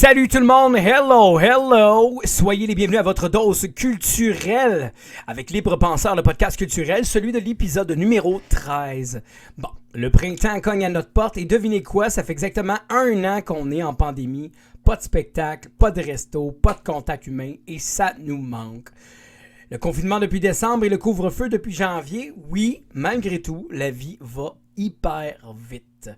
Salut tout le monde, hello! Soyez les bienvenus à votre dose culturelle avec Libre Penseur, le podcast culturel, celui de l'épisode numéro 13. Bon, le printemps cogne à notre porte et devinez quoi, ça fait exactement 1 an qu'on est en pandémie. Pas de spectacle, pas de resto, pas de contact humain et ça nous manque. Le confinement depuis décembre et le couvre-feu depuis janvier, oui, malgré tout, la vie va hyper vite.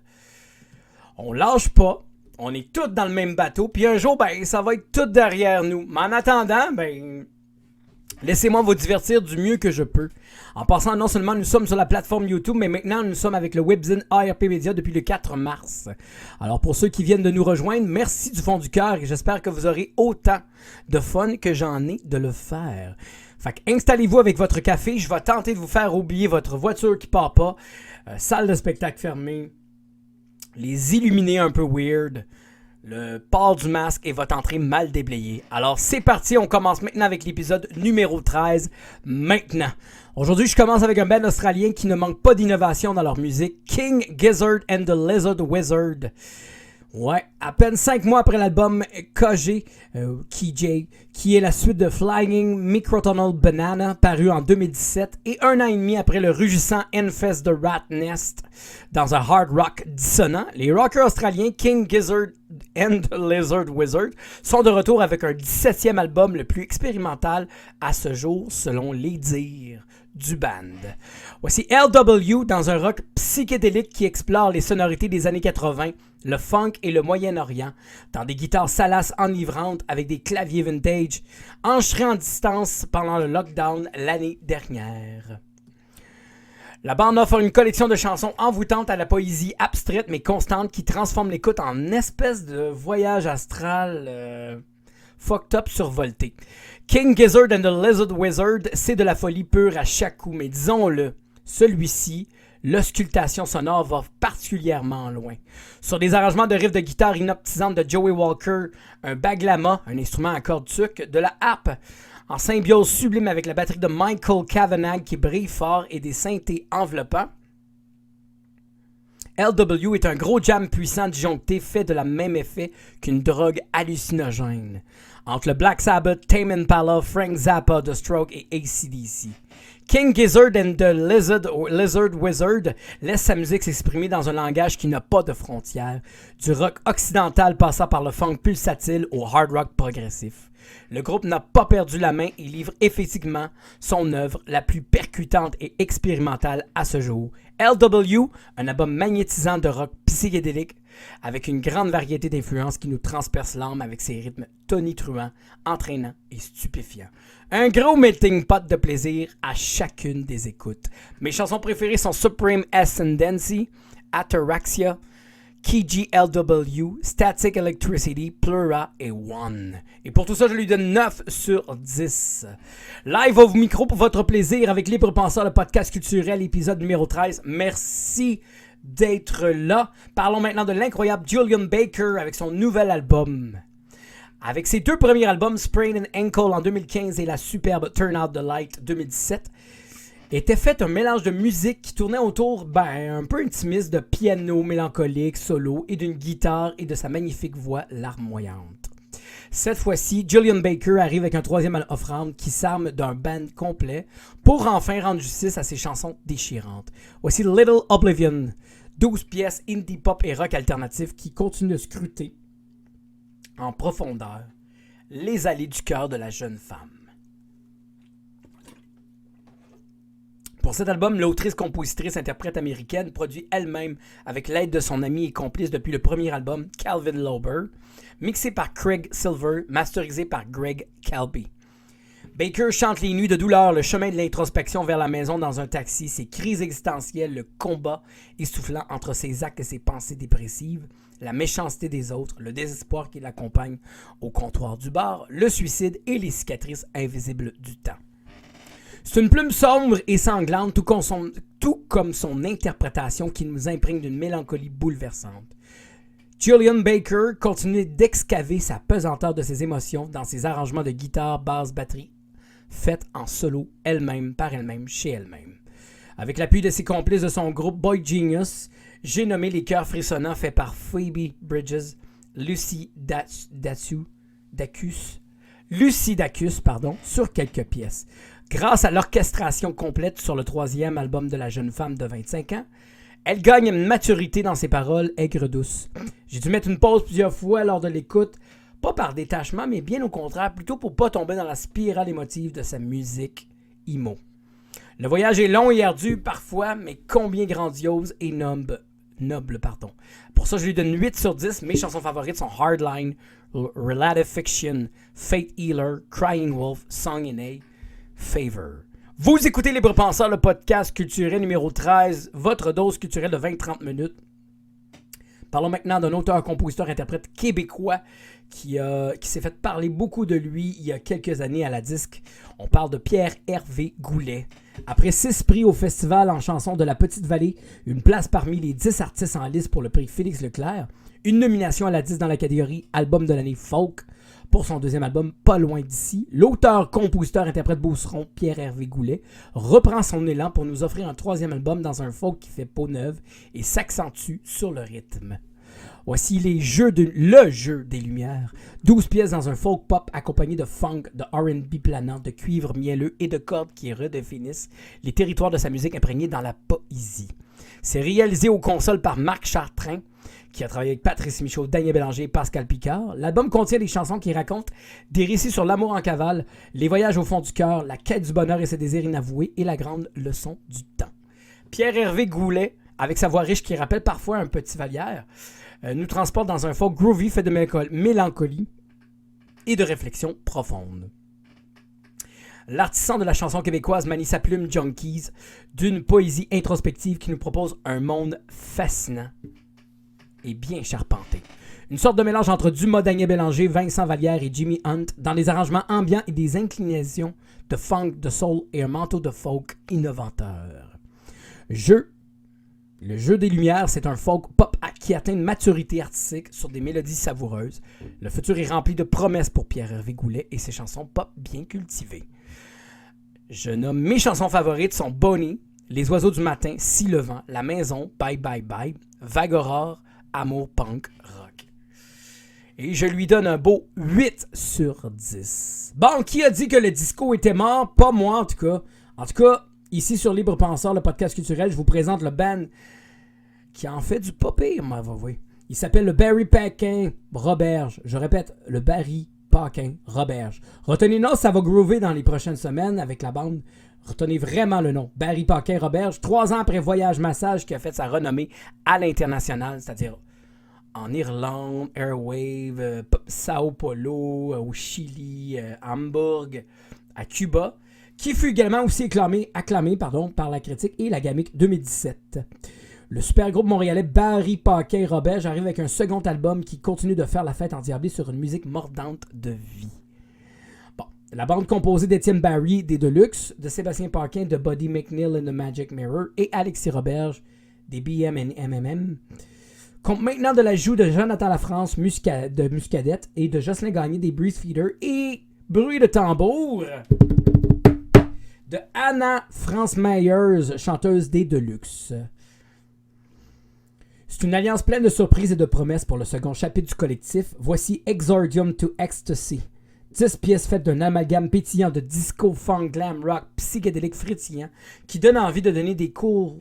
On lâche pas. On est tous dans le même bateau, puis un jour, ça va être tout derrière nous. Mais en attendant, laissez-moi vous divertir du mieux que je peux. En passant, non seulement nous sommes sur la plateforme YouTube, mais maintenant nous sommes avec le webzine ARP Media depuis le 4 mars. Alors pour ceux qui viennent de nous rejoindre, merci du fond du cœur et j'espère que vous aurez autant de fun que j'en ai de le faire. Fait que installez-vous avec votre café, je vais tenter de vous faire oublier votre voiture qui part pas, salle de spectacle fermée, les illuminés un peu weird, le port du masque et votre entrée mal déblayée. Alors c'est parti, on commence maintenant avec l'épisode numéro 13, maintenant. Aujourd'hui, je commence avec un band australien qui ne manque pas d'innovation dans leur musique, King Gizzard and the Lizard Wizard. Ouais, à peine 5 mois après l'album KJ, qui est la suite de Flying Microtonal Banana, paru en 2017, et 1 an et demi après le rugissant Infest the Rat Nest, dans un hard rock dissonant, les rockers australiens King Gizzard and the Lizard Wizard sont de retour avec un 17e album le plus expérimental à ce jour, selon les dires du band. Voici LW dans un rock psychédélique qui explore les sonorités des années 80, le funk et le Moyen-Orient, dans des guitares salaces enivrantes avec des claviers vintage, enregistrés en distance pendant le lockdown l'année dernière. La bande offre une collection de chansons envoûtantes à la poésie abstraite mais constante qui transforme l'écoute en espèce de voyage astral fucked up survolté. King Gizzard and the Lizard Wizard, c'est de la folie pure à chaque coup, mais disons-le, celui-ci, l'auscultation sonore va particulièrement loin. Sur des arrangements de riffs de guitare hypnotisantes de Joey Walker, un baglama, un instrument à cordes tuques, de la harpe, en symbiose sublime avec la batterie de Michael Kavanagh qui brille fort et des synthés enveloppants, LW est un gros jam puissant disjoncté fait de la même effet qu'une drogue hallucinogène. Entre le Black Sabbath, Tame Impala, Frank Zappa, The Stroke et AC/DC. King Gizzard and the Lizard Wizard laisse sa musique s'exprimer dans un langage qui n'a pas de frontières, du rock occidental passant par le funk pulsatile au hard rock progressif. Le groupe n'a pas perdu la main et livre effectivement son œuvre la plus percutante et expérimentale à ce jour. LW, un album magnétisant de rock psychédélique avec une grande variété d'influences qui nous transperce l'âme avec ses rythmes tonitruants, entraînants et stupéfiants. Un gros melting pot de plaisir à chacune des écoutes. Mes chansons préférées sont Supreme Ascendancy, Ataraxia, KGLW, Static Electricity, Plura et One. Et pour tout ça, je lui donne 9 sur 10. Live au micro pour votre plaisir avec Libre Penseur, le podcast culturel, épisode numéro 13. Merci d'être là. Parlons maintenant de l'incroyable Julian Baker avec son nouvel album. Avec ses 2 premiers albums, Sprain and Ankle en 2015 et la superbe Turn Out the Light 2017, était fait un mélange de musique qui tournait autour, un peu intimiste de piano mélancolique, solo et d'une guitare et de sa magnifique voix larmoyante. Cette fois-ci, Julian Baker arrive avec un 3e offrande qui s'arme d'un band complet pour enfin rendre justice à ses chansons déchirantes. Voici Little Oblivion, 12 pièces indie pop et rock alternatif qui continuent de scruter en profondeur les allées du cœur de la jeune femme. Pour cet album, l'autrice, compositrice, interprète américaine produit elle-même avec l'aide de son ami et complice depuis le premier album, Calvin Lauber, mixé par Craig Silver, masterisé par Greg Calby. Baker chante les nuits de douleur, le chemin de l'introspection vers la maison dans un taxi, ses crises existentielles, le combat essoufflant entre ses actes et ses pensées dépressives, la méchanceté des autres, le désespoir qui l'accompagne au comptoir du bar, le suicide et les cicatrices invisibles du temps. C'est une plume sombre et sanglante, tout comme son interprétation qui nous imprègne d'une mélancolie bouleversante. Julian Baker continue d'excaver sa pesanteur de ses émotions dans ses arrangements de guitare, basse, batterie, faites en solo, elle-même, par elle-même, chez elle-même. Avec l'appui de ses complices de son groupe Boy Genius, j'ai nommé les chœurs frissonnants faits par Phoebe Bridges Lucy Dacus, sur quelques pièces. Grâce à l'orchestration complète sur le 3e album de la jeune femme de 25 ans, elle gagne une maturité dans ses paroles aigres-douces. J'ai dû mettre une pause plusieurs fois lors de l'écoute, pas par détachement, mais bien au contraire, plutôt pour pas tomber dans la spirale émotive de sa musique emo. Le voyage est long et ardu parfois, mais combien grandiose et noble. Pour ça, je lui donne 8 sur 10. Mes chansons favorites sont Hardline, Relative Fiction, Fate Healer, Crying Wolf, Song in A, Favor. Vous écoutez Libre Penseur, le podcast culturel numéro 13, votre dose culturelle de 20-30 minutes. Parlons maintenant d'un auteur, compositeur, interprète québécois qui s'est fait parler beaucoup de lui il y a quelques années à la disque. On parle de Pierre-Hervé Goulet. Après 6 prix au Festival en chanson de la Petite-Vallée, une place parmi les 10 artistes en liste pour le prix Félix Leclerc, une nomination à la disque dans la catégorie Album de l'année folk pour son 2e album Pas loin d'ici, l'auteur, compositeur, interprète beauceron Pierre-Hervé Goulet reprend son élan pour nous offrir un 3e album dans un folk qui fait peau neuve et s'accentue sur le rythme. Voici le jeu des lumières. 12 pièces dans un folk pop accompagné de funk, de R&B planant, de cuivre mielleux et de cordes qui redéfinissent les territoires de sa musique imprégnés dans la poésie. C'est réalisé aux consoles par Marc Chartrain, qui a travaillé avec Patrice Michaud, Daniel Bélanger et Pascal Picard. L'album contient des chansons qui racontent des récits sur l'amour en cavale, les voyages au fond du cœur, la quête du bonheur et ses désirs inavoués et la grande leçon du temps. Pierre-Hervé Goulet, avec sa voix riche qui rappelle parfois un petit Vallière, nous transporte dans un folk groovy fait de mélancolie et de réflexion profonde. L'artisan de la chanson québécoise manie sa plume Junkies d'une poésie introspective qui nous propose un monde fascinant et bien charpenté. Une sorte de mélange entre Dumas, Daniel Bélanger, Vincent Vallière et Jimmy Hunt dans des arrangements ambiants et des inclinations de funk, de soul et un manteau de folk innovateur. Le jeu des lumières, c'est un folk pop qui atteint une maturité artistique sur des mélodies savoureuses. Le futur est rempli de promesses pour Pierre-Hervé Goulet et ses chansons pop bien cultivées. Je nomme mes chansons favorites sont Bonnie, Les oiseaux du matin, Si le vent, La maison, Bye Bye Bye, Vague Aurore, Amour Punk Rock. Et je lui donne un beau 8 sur 10. Bon, qui a dit que le disco était mort? Pas moi en tout cas. En tout cas, ici sur Libre Penseur, le podcast culturel, je vous présente le band qui en fait du pas pire, moi, oui. Il s'appelle le Barry Paquin Roberge. Je répète, le Barry Paquin Roberge. Retenez non, ça va groover dans les prochaines semaines avec la bande. Retenez vraiment le nom. Barry Paquin Roberge. 3 ans après Voyage Massage qui a fait sa renommée à l'international, c'est-à-dire en Irlande, Airwave, Sao Paulo, au Chili, Hambourg, à Cuba, qui fut également aussi acclamé par la critique et la Gamique 2017. Le super groupe montréalais Barry Paquin Roberge arrive avec un second album qui continue de faire la fête endiablée sur une musique mordante de vie. Bon, la bande composée d'Étienne Barry des Deluxe, de Sébastien Paquin de Buddy McNeil and the Magic Mirror et Alexis Roberge des BM&MMM compte maintenant de l'ajout de Jonathan Lafrance de Muscadette et de Jocelyn Gagné des Breeze Feeder et bruit de tambour de Anna France Myers, chanteuse des Deluxe. C'est une alliance pleine de surprises et de promesses pour le second chapitre du collectif. Voici Exordium to Ecstasy. 10 pièces faites d'un amalgame pétillant de disco, funk, glam, rock, psychédélique frétillant qui donne envie de donner des coups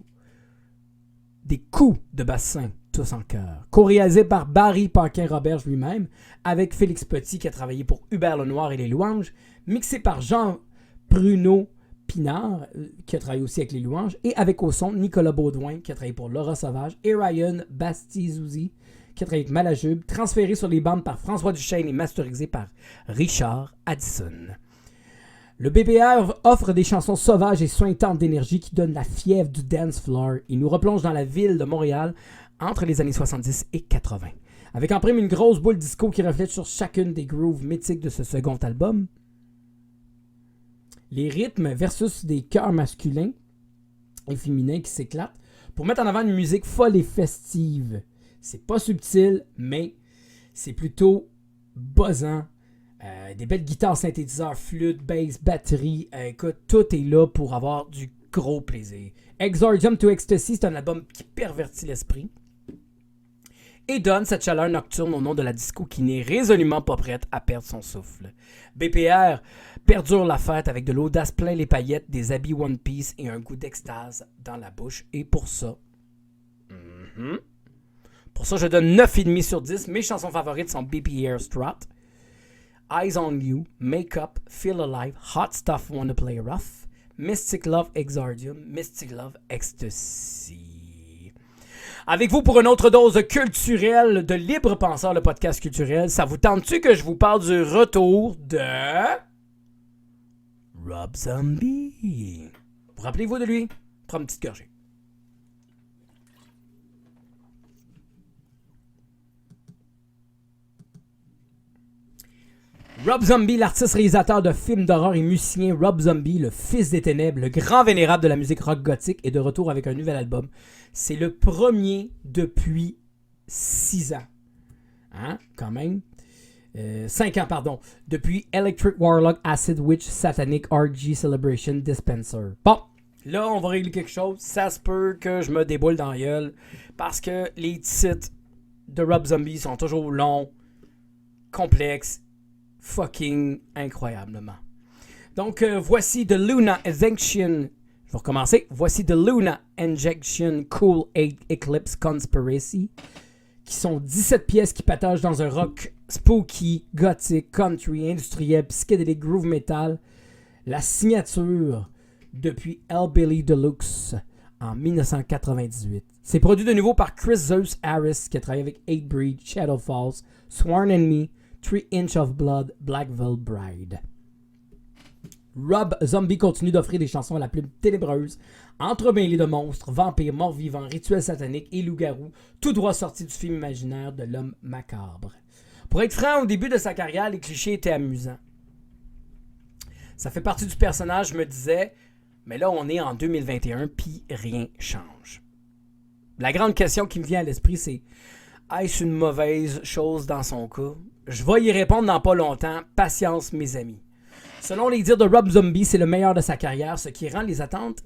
de bassin, tous en chœur. Co-réalisé par Barry Paquin Roberge lui-même, avec Félix Petit qui a travaillé pour Hubert Lenoir et Les Louanges, mixé par Jean-Bruno Pinard, qui a travaillé aussi avec Les Louanges, et avec au son Nicolas Baudouin, qui a travaillé pour Laura Sauvage, et Ryan Bastizouzi, qui a travaillé avec Malajube, transféré sur les bandes par François Duchesne et masterisé par Richard Addison. Le BPR offre des chansons sauvages et sointantes d'énergie qui donnent la fièvre du dance floor. Il nous replonge dans la ville de Montréal entre les années 70 et 80. Avec en prime une grosse boule disco qui reflète sur chacune des grooves mythiques de ce second album. Les rythmes versus des chœurs masculins et féminins qui s'éclatent pour mettre en avant une musique folle et festive. C'est pas subtil, mais c'est plutôt buzzant. Des belles guitares, synthétiseurs, flûtes, bass, batterie. Écoute, tout est là pour avoir du gros plaisir. Exordium to Ecstasy, c'est un album qui pervertit l'esprit et donne cette chaleur nocturne au nom de la disco qui n'est résolument pas prête à perdre son souffle. BPR perdure la fête avec de l'audace plein les paillettes, des habits One Piece et un goût d'extase dans la bouche. Et pour ça, je donne 9,5 sur 10. Mes chansons favorites sont BPR Strut, Eyes on You, Make Up, Feel Alive, Hot Stuff Wanna Play Rough, Mystic Love Exordium, Mystic Love Ecstasy. Avec vous pour une autre dose culturelle de Libre Penseur, le podcast culturel. Ça vous tente-tu que je vous parle du retour de Rob Zombie? Vous rappelez-vous de lui? Prends une petite gorgée. Rob Zombie, l'artiste-réalisateur de films d'horreur et musicien Rob Zombie, le fils des ténèbres, le grand vénérable de la musique rock gothique, est de retour avec un nouvel album. C'est le premier depuis 6 ans. Hein? Quand même. 5 ans, pardon. Depuis Electric Warlock, Acid Witch, Satanic, RG Celebration, Dispenser. Bon, là, on va régler quelque chose. Ça se peut que je me déboule dans la gueule parce que les titres de Rob Zombie sont toujours longs, complexes, fucking incroyablement. Donc, voici The Luna Injection. Je vais recommencer. Voici The Luna Injection Cool 8 Eclipse Conspiracy, qui sont 17 pièces qui patagent dans un rock spooky, gothique, country, industriel, psychédélique, groove metal. La signature depuis Hellbilly Deluxe en 1998. C'est produit de nouveau par Chris Zeus Harris, qui a travaillé avec Hatebreed, Shadow Falls, Sworn Enemy, 3 Inch of Blood, Black Veil Bride. Rob Zombie continue d'offrir des chansons à la plume ténébreuse, entremêlées de monstres, vampires, morts-vivants, rituels sataniques et loups-garous, tout droit sorti du film imaginaire de l'homme macabre. Pour être franc, au début de sa carrière, les clichés étaient amusants. Ça fait partie du personnage, je me disais, mais là on est en 2021, puis rien change. La grande question qui me vient à l'esprit, c'est: est-ce une mauvaise chose dans son cas? Je vais y répondre dans pas longtemps. Patience, mes amis. Selon les dires de Rob Zombie, c'est le meilleur de sa carrière, ce qui rend les attentes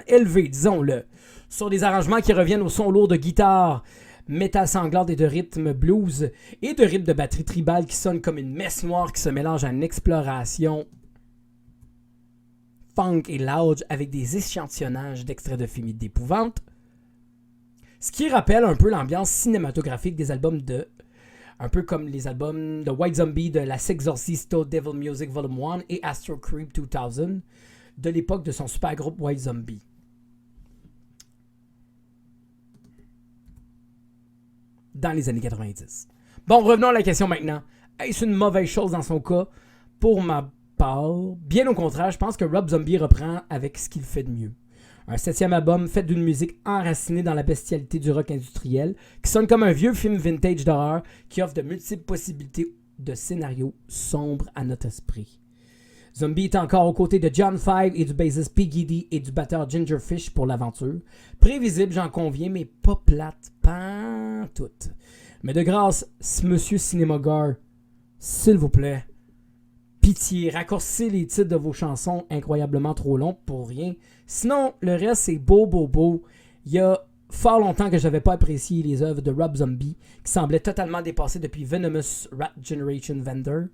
élevées, disons-le. Sur des arrangements qui reviennent au son lourd de guitare, métal sanglante et de rythme blues, et de rythme de batterie tribale qui sonne comme une messe noire qui se mélange à une exploration funk et lounge avec des échantillonnages d'extraits de films d'épouvante. Ce qui rappelle un peu l'ambiance cinématographique des albums de... un peu comme les albums de White Zombie de La Sexorcisto Devil Music Vol. 1 et Astro Creep 2000 de l'époque de son super groupe White Zombie. Dans les années 90. Bon, revenons à la question maintenant. Est-ce une mauvaise chose dans son cas? Pour ma part, bien au contraire, je pense que Rob Zombie reprend avec ce qu'il fait de mieux. Un 7e album fait d'une musique enracinée dans la bestialité du rock industriel, qui sonne comme un vieux film vintage d'horreur qui offre de multiples possibilités de scénarios sombres à notre esprit. Zombie est encore aux côtés de John Five et du bassiste Piggy D et du batteur Ginger Fish pour l'aventure. Prévisible, j'en conviens, mais pas plate, pas toute. Mais de grâce, Monsieur Cinémagar, s'il vous plaît, pitié, raccourcissez les titres de vos chansons incroyablement trop longs pour rien. Sinon, le reste, c'est beau, beau, beau. Il y a fort longtemps que je n'avais pas apprécié les œuvres de Rob Zombie, qui semblaient totalement dépassées depuis Venomous Rat Generation Vendor.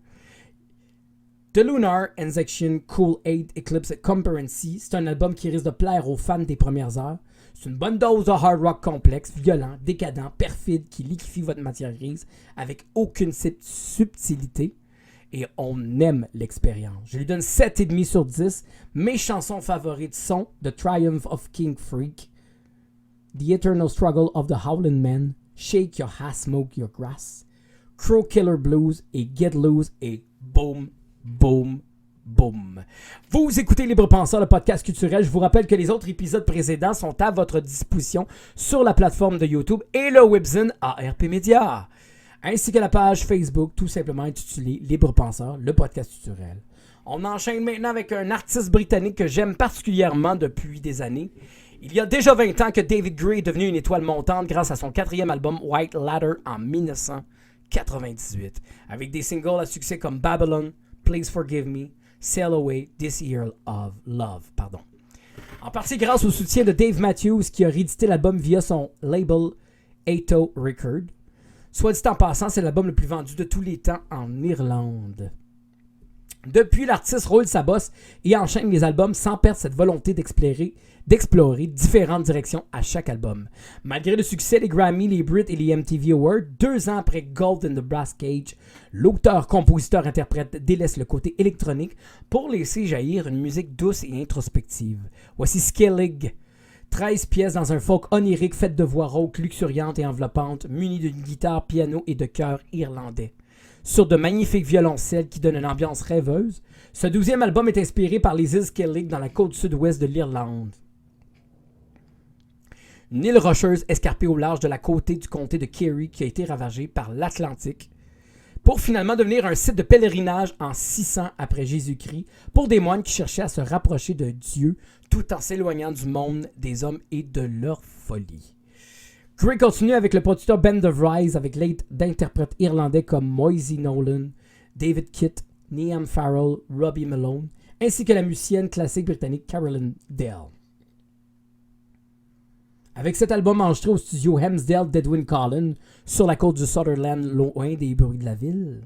The Lunar Injection Cool 8 Eclipse Conspiracy, c'est un album qui risque de plaire aux fans des premières heures. C'est une bonne dose de hard rock complexe, violent, décadent, perfide, qui liquéfie votre matière grise avec aucune subtilité. Et on aime l'expérience. Je lui donne 7,5 sur 10. Mes chansons favorites sont The Triumph of King Freak, The Eternal Struggle of the Howling Man, Shake Your Ass, Smoke Your Grass, Crow Killer Blues et Get Loose et Boom, Boom, Boom. Vous écoutez Libre Penseur, le podcast culturel. Je vous rappelle que les autres épisodes précédents sont à votre disposition sur la plateforme de YouTube et le webzine ARP Media, ainsi que la page Facebook, tout simplement intitulée Libre Penseur, le podcast culturel. On enchaîne maintenant avec un artiste britannique que j'aime particulièrement depuis des années. Il y a déjà 20 ans que David Gray est devenu une étoile montante grâce à son 4e album White Ladder en 1998, avec des singles à succès comme Babylon, Please Forgive Me, Sail Away, This Year of Love. En partie grâce au soutien de Dave Matthews qui a réédité l'album via son label Ato Record. Soit dit en passant, c'est l'album le plus vendu de tous les temps en Irlande. Depuis, l'artiste roule sa bosse et enchaîne les albums sans perdre cette volonté d'explorer différentes directions à chaque album. Malgré le succès des Grammy, les Brit et les MTV Awards, 2 ans après Gold in the Brass Cage, l'auteur, compositeur, interprète délaisse le côté électronique pour laisser jaillir une musique douce et introspective. Voici Skellig, 13 pièces dans un folk onirique fait de voix rauques, luxuriantes et enveloppantes, munies d'une guitare, piano et de chœurs irlandais. Sur de magnifiques violoncelles qui donnent une ambiance rêveuse, ce 12e album est inspiré par les îles Skellig dans la côte sud-ouest de l'Irlande. Une île rocheuse escarpée au large de la côte du comté de Kerry qui a été ravagée par l'Atlantique pour finalement devenir un site de pèlerinage en 600 après Jésus-Christ pour des moines qui cherchaient à se rapprocher de Dieu tout en s'éloignant du monde des hommes et de leur folie. Gray continue avec le producteur Ben DeVries avec l'aide d'interprètes irlandais comme Moisey Nolan, David Kitt, Niamh Farrell, Robbie Malone, ainsi que la musicienne classique britannique Carolyn Dale. Avec cet album enregistré au studio Hemsdale d'Edwin Collin sur la côte du Sutherland, loin des bruits de la ville,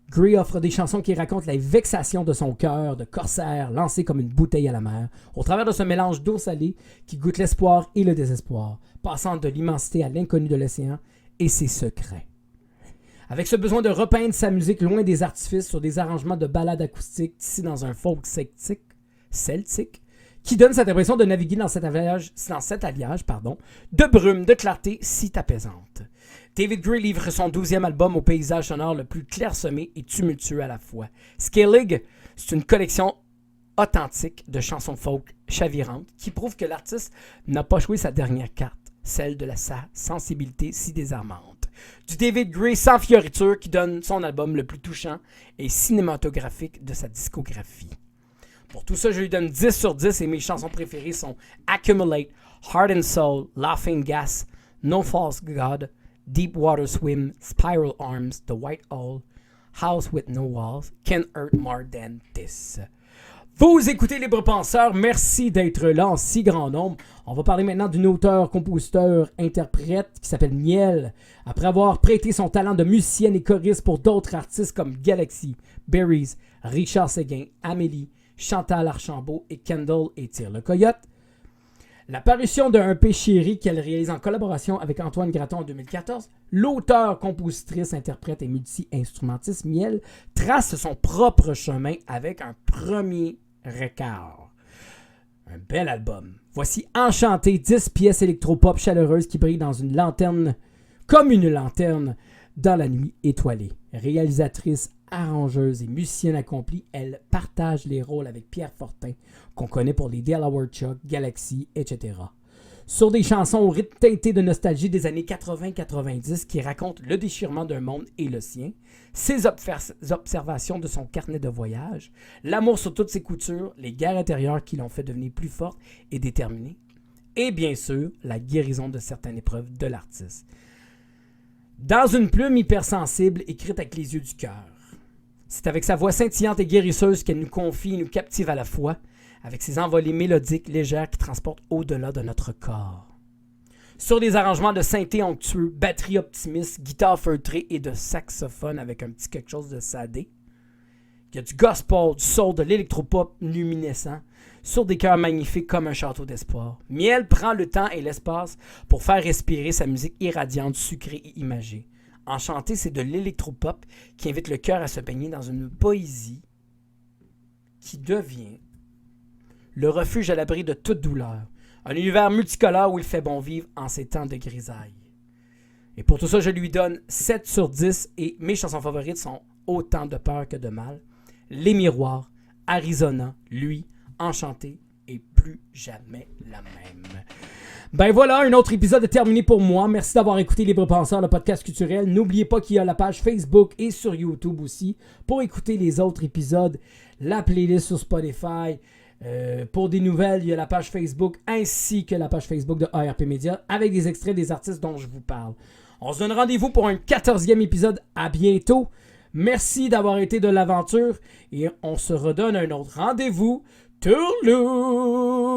Gray offre des chansons qui racontent la vexation de son cœur de corsaire lancé comme une bouteille à la mer, au travers de ce mélange d'eau salée qui goûte l'espoir et le désespoir, passant de l'immensité à l'inconnu de l'océan et ses secrets. Avec ce besoin de repeindre sa musique loin des artifices sur des arrangements de ballades acoustiques tissés dans un folk celtique, qui donne cette impression de naviguer dans cet alliage de brume, de clarté si apaisante. David Gray livre son 12e album au paysage sonore le plus clairsemé et tumultueux à la fois. Skellig, c'est une collection authentique de chansons folk chavirantes qui prouve que l'artiste n'a pas joué sa dernière carte, celle de sa sensibilité si désarmante. Du David Gray sans fioriture qui donne son album le plus touchant et cinématographique de sa discographie. Pour tout ça, je lui donne 10 sur 10 et mes chansons préférées sont Accumulate, Heart and Soul, Laughing Gas, No False God, Deep Water Swim, Spiral Arms, The White Hole, House with No Walls, Can't Hurt More Than This. Vous écoutez Libre Penseur, merci d'être là en si grand nombre. On va parler maintenant d'une auteure, compositeur, interprète qui s'appelle Miel. Après avoir prêté son talent de musicienne et choriste pour d'autres artistes comme Galaxy, Berries, Richard Séguin, Amélie, Chantal Archambault et Kendall et Tire le Coyote. La parution de Un P chéri qu'elle réalise en collaboration avec Antoine Graton en 2014, l'auteur, compositrice, interprète et multi-instrumentiste Miel trace son propre chemin avec un premier record. Un bel album. Voici Enchanté, 10 pièces électropop chaleureuses qui brillent dans une lanterne, comme une lanterne, dans la nuit étoilée. Réalisatrice, arrangeuse et musicienne accomplie, elle partage les rôles avec Pierre Fortin, qu'on connaît pour les Delaware Chuck, Galaxy, etc. Sur des chansons au rythme teinté de nostalgie des années 80-90 qui racontent le déchirement d'un monde et le sien, ses observations de son carnet de voyage, l'amour sur toutes ses coutures, les guerres intérieures qui l'ont fait devenir plus forte et déterminée, et bien sûr, la guérison de certaines épreuves de l'artiste. Dans une plume hypersensible écrite avec les yeux du cœur. C'est avec sa voix scintillante et guérisseuse qu'elle nous confie et nous captive à la fois, avec ses envolées mélodiques légères qui transportent au-delà de notre corps. Sur des arrangements de synthé onctueux, batterie optimiste, guitare feutrée et de saxophone avec un petit quelque chose de sadé. Il y a du gospel, du soul, de l'électropop luminescent, sur des chœurs magnifiques comme un château d'espoir. Miel prend le temps et l'espace pour faire respirer sa musique irradiante, sucrée et imagée. Enchanté, c'est de l'électropop qui invite le cœur à se baigner dans une poésie qui devient le refuge à l'abri de toute douleur. Un univers multicolore où il fait bon vivre en ces temps de grisaille. Et pour tout ça, je lui donne 7 sur 10 et mes chansons favorites sont Autant de peur que de mal, Les Miroirs, Arizona, Lui, Enchanté et Plus jamais la même. Ben voilà, un autre épisode est terminé pour moi. Merci d'avoir écouté Libre Penseur, le podcast culturel. N'oubliez pas qu'il y a la page Facebook et sur YouTube aussi pour écouter les autres épisodes, la playlist sur Spotify. Pour des nouvelles, il y a la page Facebook ainsi que la page Facebook de ARP Media avec des extraits des artistes dont je vous parle. On se donne rendez-vous pour un 14e épisode. À bientôt. Merci d'avoir été de l'aventure et on se redonne un autre rendez-vous. Tourlou!